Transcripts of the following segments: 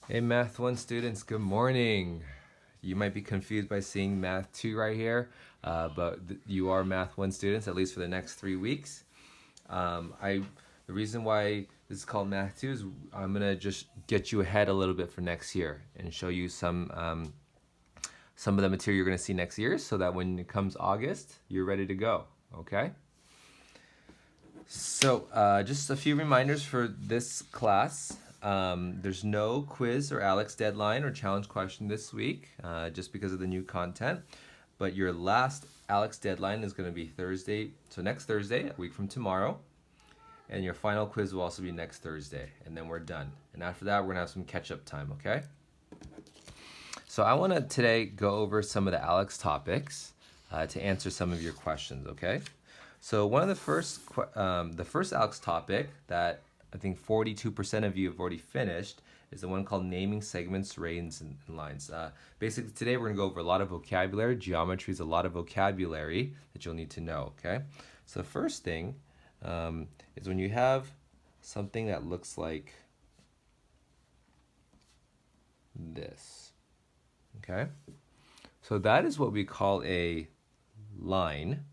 Hey Math 1 students, good morning. You might be confused by seeing Math 2 right here, but you are Math 1 students, at least for the next 3 weeks. The reason why this is called Math 2 is I'm going to just get you ahead a little bit for next year and show you some of the material you're going to see next year so that when it comes August, you're ready to go, okay? So just a few reminders for this class. There's no quiz or Alex deadline or challenge question this week, just because of the new content. But your last Alex deadline is going to be Thursday, so next Thursday, a week from tomorrow. And your final quiz will also be next Thursday, and then we're done. And after that, we're going to have some catch-up time, okay? So I want to today go over some of the Alex topics to answer some of your questions, okay? So one of the first Alex topic that I think 42% of you have already finished is the one called naming segments, ranges, and lines. Basically, today we're going to go over a lot of vocabulary. Geometry is a lot of vocabulary that you'll need to know, okay? So the first thing is when you have something that looks like this, okay? So that is what we call a line.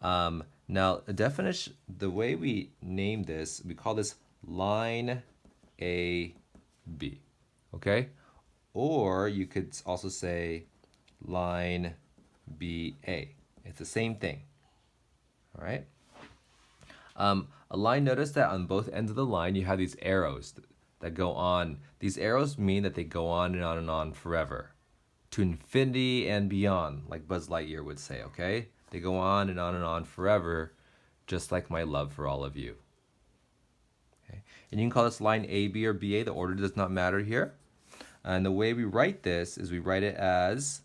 Now, the definition, the way we name this, we call this line A, B, okay? Or you could also say line B, A. It's the same thing, all right? A line, notice that on both ends of the line, you have these arrows that go on. These arrows mean that they go on and on and on forever, to infinity and beyond, like Buzz Lightyear would say, okay? They go on and on and on forever, just like my love for all of you. Okay? And you can call this line A, B, or BA. The order does not matter here. And the way we write this is we write it as,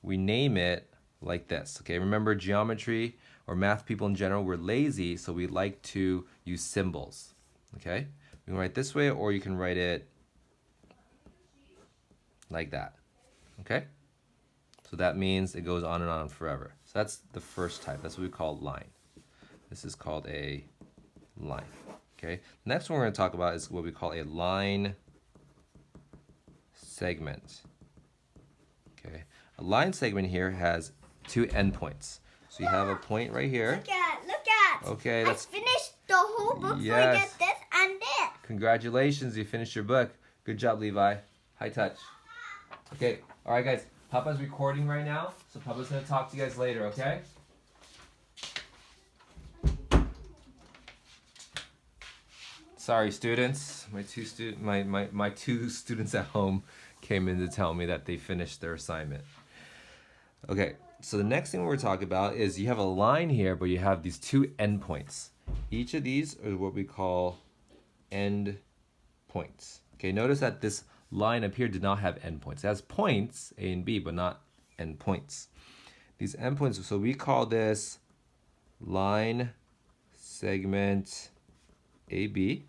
we name it like this. Okay, remember geometry or math people in general, we're lazy, so we like to use symbols. Okay, you can write this way, or you can write it like that. Okay, so that means it goes on and on forever. So that's the first type. That's what we call line. This is called a line. Okay, the next one we're going to talk about is what we call a line segment. Okay, a line segment here has two endpoints. So you have a point right here. Look at. Okay, I finished the whole book. Yes. Forget this and this. Congratulations, you finished your book. Good job, Levi. High touch. Okay, all right, guys. Papa's recording right now, so Papa's gonna talk to you guys later, okay? Sorry, students. My two students at home came in to tell me that they finished their assignment. Okay, so the next thing we're talking about is you have a line here, but you have these two endpoints. Each of these are what we call end points. Okay, notice that this line up here did not have endpoints. It has points, A and B, but not endpoints. These endpoints, so we call this line segment AB.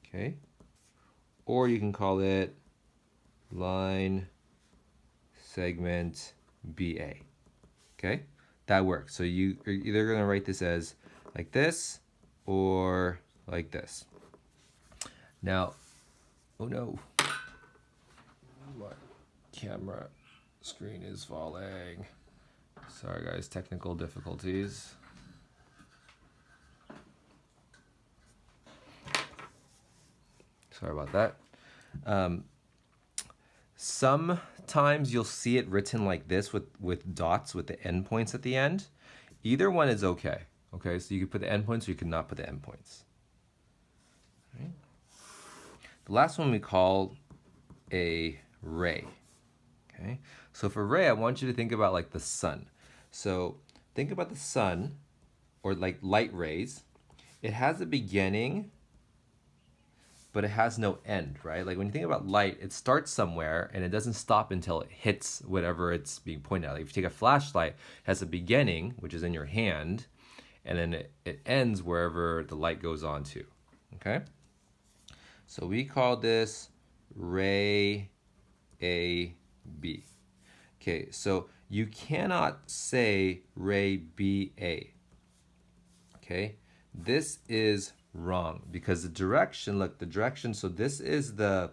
Okay, or you can call it line segment BA. Okay, that works. So you're either going to write this as like this or like this. Now, oh no, my camera screen is falling. Sorry guys, technical difficulties. Sorry about that. Sometimes you'll see it written like this with dots with the endpoints at the end. Either one is okay. Okay, so you can put the endpoints or you can not put the endpoints. Right. The last one we call a ray. Okay, so for ray, I want you to think about like the sun. So think about the sun, or like light rays. It has a beginning, but it has no end, right? Like when you think about light, it starts somewhere and it doesn't stop until it hits whatever it's being pointed at. Like if you take a flashlight, it has a beginning, which is in your hand, and then it ends wherever the light goes on to, okay? So we call this ray A, B. Okay, so you cannot say ray B, A, okay? This is Wrong, because the direction, look, the direction, so this is the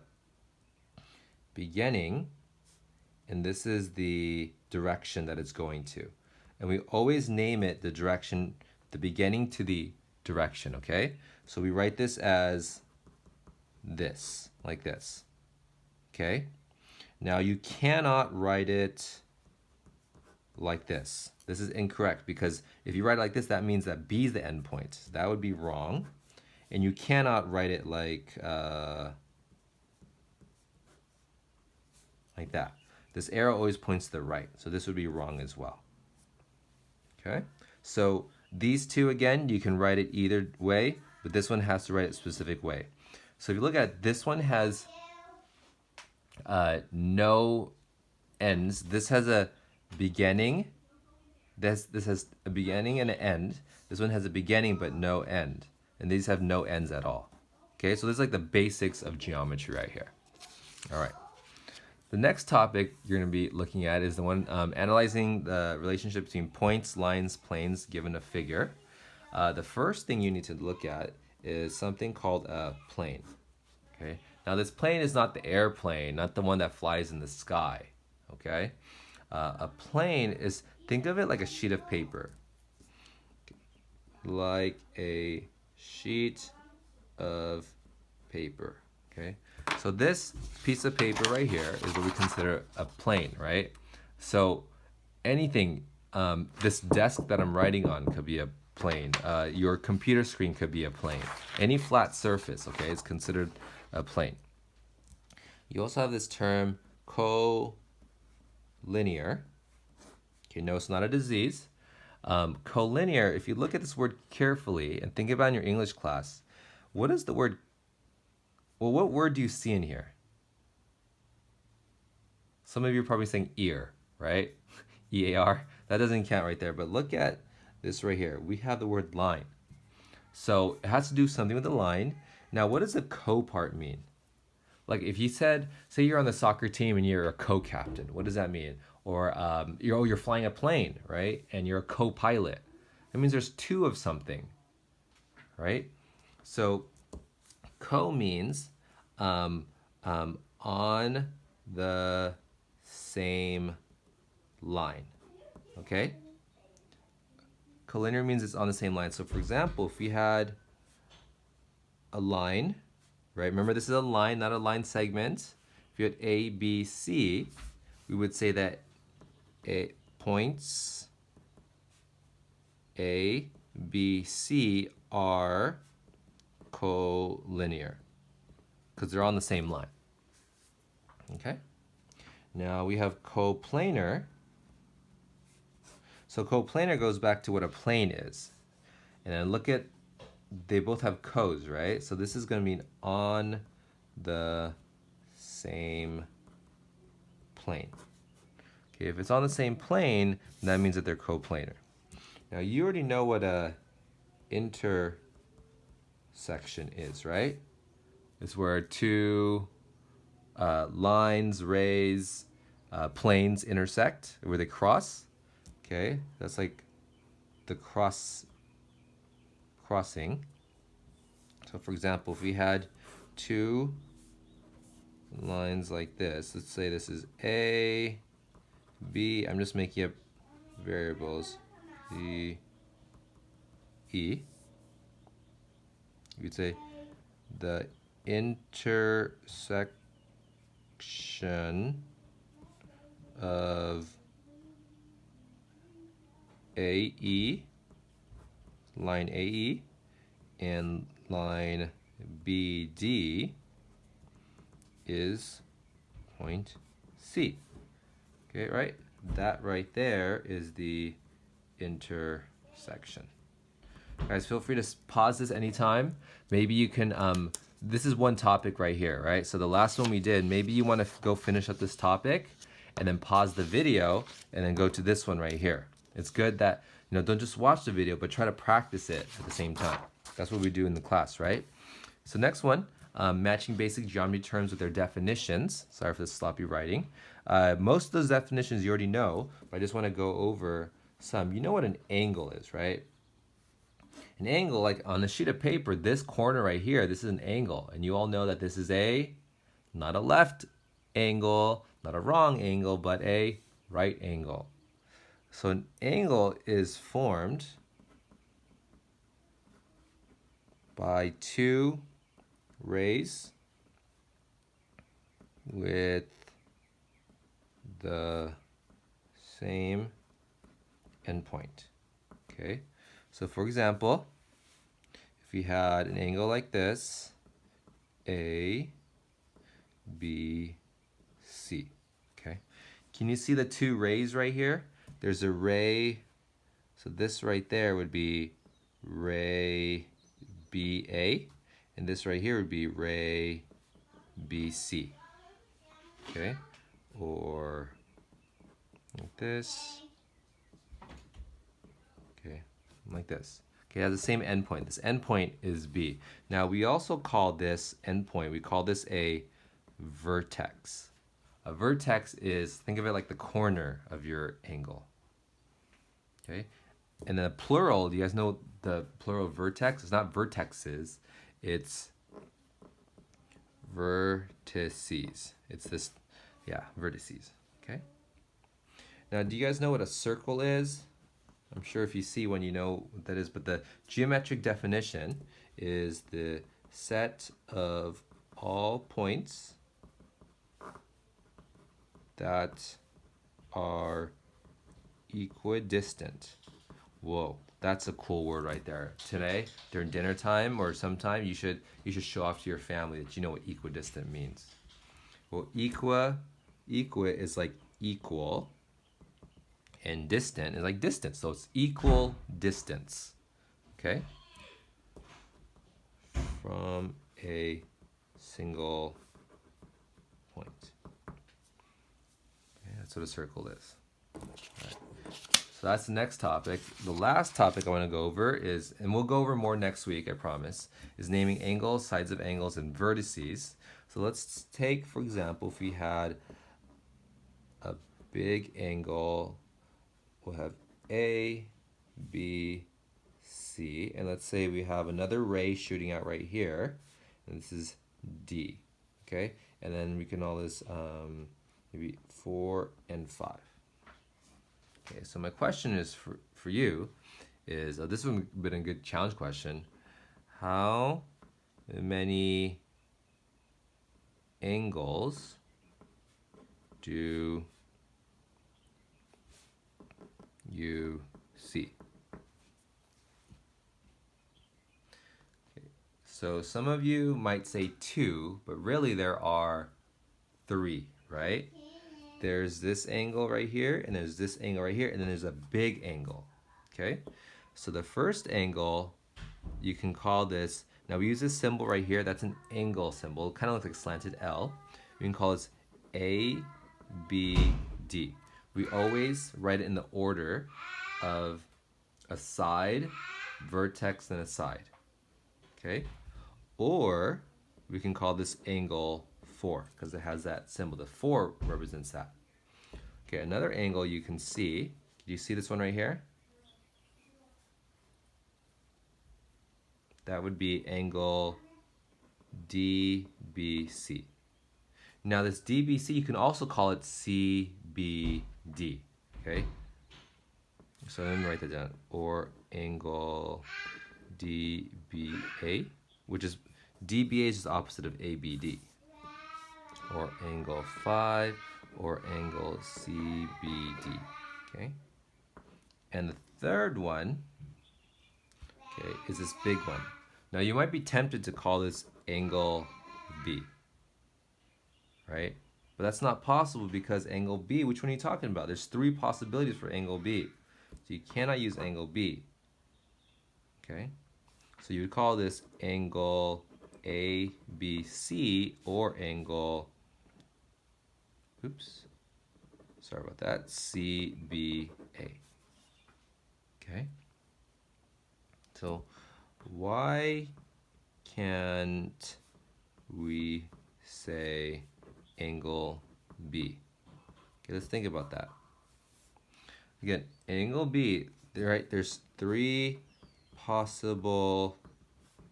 beginning, and this is the direction that it's going to. And we always name it the direction, the beginning to the direction, okay? So we write this as this, like this, okay? Now you cannot write it like this. This is incorrect, because if you write it like this, that means that B is the end point. That would be wrong. And you cannot write it like that. This arrow always points to the right, so this would be wrong as well. Okay, so these two, again, you can write it either way, but this one has to write it a specific way. So if you look at this one, has no ends. This has a beginning. This has a beginning and an end. This one has a beginning but no end. And these have no ends at all. Okay, so this is like the basics of geometry right here. All right. The next topic you're going to be looking at is the one analyzing the relationship between points, lines, planes given a figure. The first thing you need to look at is something called a plane. Okay. Now this plane is not the airplane, not the one that flies in the sky. Okay. A plane is, think of it like a sheet of paper. Like a sheet of paper. Okay. So this piece of paper right here is what we consider a plane, right? So anything, this desk that I'm writing on could be a plane. Your computer screen could be a plane. Any flat surface, okay, is considered a plane. You also have this term collinear. Okay, no, it's not a disease. Collinear, if you look at this word carefully and think about it in your English class, what is the word? Well, what word do you see in here? Some of you are probably saying ear, right? E-A-R. That doesn't count right there, but look at this right here. We have the word line. So it has to do something with the line. Now, what does the co part mean? Like if you said, say you're on the soccer team and you're a co-captain, what does that mean? Or you're flying a plane, right? And you're a co-pilot. That means there's two of something, right? So co means on the same line, okay? Collinear means it's on the same line. So for example, if we had a line, right? Remember, this is a line, not a line segment. If you had A, B, C, we would say that points A, B, C are collinear because they're on the same line. Okay? Now we have coplanar. So coplanar goes back to what a plane is. And then look at, they both have co's, right? So this is going to mean on the same plane. Okay, if it's on the same plane, that means that they're coplanar. Now you already know what a intersection is, right? It's where two lines, rays, planes intersect, where they cross. Okay, that's like the crossing. So for example, if we had two lines like this, let's say this is A, B, I'm just making up variables, C, E. You could say the intersection of AE, line AE, and line BD is point C. Okay, right? That right there is the intersection. Guys, feel free to pause this anytime. Maybe you can, this is one topic right here, right? So the last one we did, maybe you want to go finish up this topic and then pause the video and then go to this one right here. It's good that, don't just watch the video, but try to practice it at the same time. That's what we do in the class, right? So next one, matching basic geometry terms with their definitions. Sorry for the sloppy writing. Most of those definitions you already know, but I just want to go over some. You know what an angle is, right? An angle, like on a sheet of paper, this corner right here, this is an angle. And you all know that this is not a left angle, not a wrong angle, but a right angle. So an angle is formed by two rays with the same endpoint. Okay, so for example, if we had an angle like this, A, B, C. Okay, can you see the two rays right here? There's a ray, so this right there would be ray BA, and this right here would be ray BC. Okay, or like this. Okay, like this. Okay, it has the same endpoint. This endpoint is B. Now we also call this endpoint, we call this a vertex. A vertex is, think of it like the corner of your angle. Okay, and then the plural, do you guys know the plural of vertex? It's not vertexes, it's vertices. It's this, yeah, vertices. Okay. Now, do you guys know what a circle is? I'm sure if you see one, you know what that is, but the geometric definition is the set of all points that are equidistant. Whoa, that's a cool word right there. Today, during dinner time or sometime, you should show off to your family that you know what equidistant means. Well, equa is like equal, and distant is like distance, so it's equal distance. Okay, from a single point. Okay, that's what a circle is. All right. So that's the next topic. The last topic I want to go over is, and we'll go over more next week, I promise, is naming angles, sides of angles, and vertices. So let's take, for example, if we had a big angle, we'll have A, B, C, and let's say we have another ray shooting out right here, and this is D, okay? And then we can call this maybe 4 and 5. Okay, so my question is for you is, this would have been a good challenge question. How many angles do you see? Okay, so some of you might say 2, but really there are 3, right? There's this angle right here, and there's this angle right here, and then there's a big angle, okay? So the first angle, you can call this, now we use this symbol right here, that's an angle symbol, it kind of looks like slanted L. We can call this A, B, D. We always write it in the order of a side, vertex, and a side, okay? Or we can call this angle 4 because it has that symbol. The 4 represents that. Okay, another angle you can see. Do you see this one right here? That would be angle DBC. Now this DBC, you can also call it CBD, okay? So let me write that down. Or angle DBA, which is, DBA is the opposite of ABD. Or angle 5, or angle CBD, okay? And the third one, okay, is this big one. Now you might be tempted to call this angle B, right? But that's not possible because angle B, which one are you talking about? There's 3 possibilities for angle B. So you cannot use angle B, okay? So you would call this angle ABC or angle, oops, sorry about that, CBA, okay? So why can't we say angle B? Okay, let's think about that. Again, angle B, right, there's 3 possible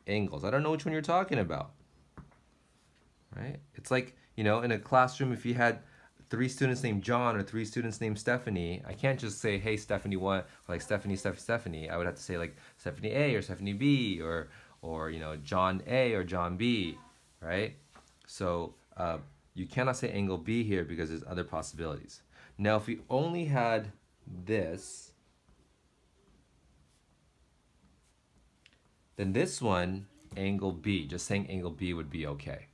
angles. I don't know which one you're talking about. Right? It's like, you know, in a classroom, if you had 3 students named John or 3 students named Stephanie, I can't just say, hey, Stephanie 1, or like Stephanie, Stephanie, Stephanie. I would have to say like Stephanie A or Stephanie B or you know, John A or John B, right? So you cannot say angle B here because there's other possibilities. Now, if we only had this, then this one, angle B, just saying angle B would be okay.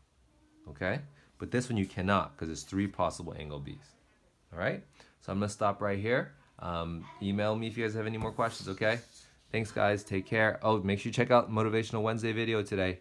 Okay? But this one you cannot because there's 3 possible angle B's. All right? So I'm going to stop right here. Email me if you guys have any more questions, okay? Thanks, guys. Take care. Oh, make sure you check out Motivational Wednesday video today.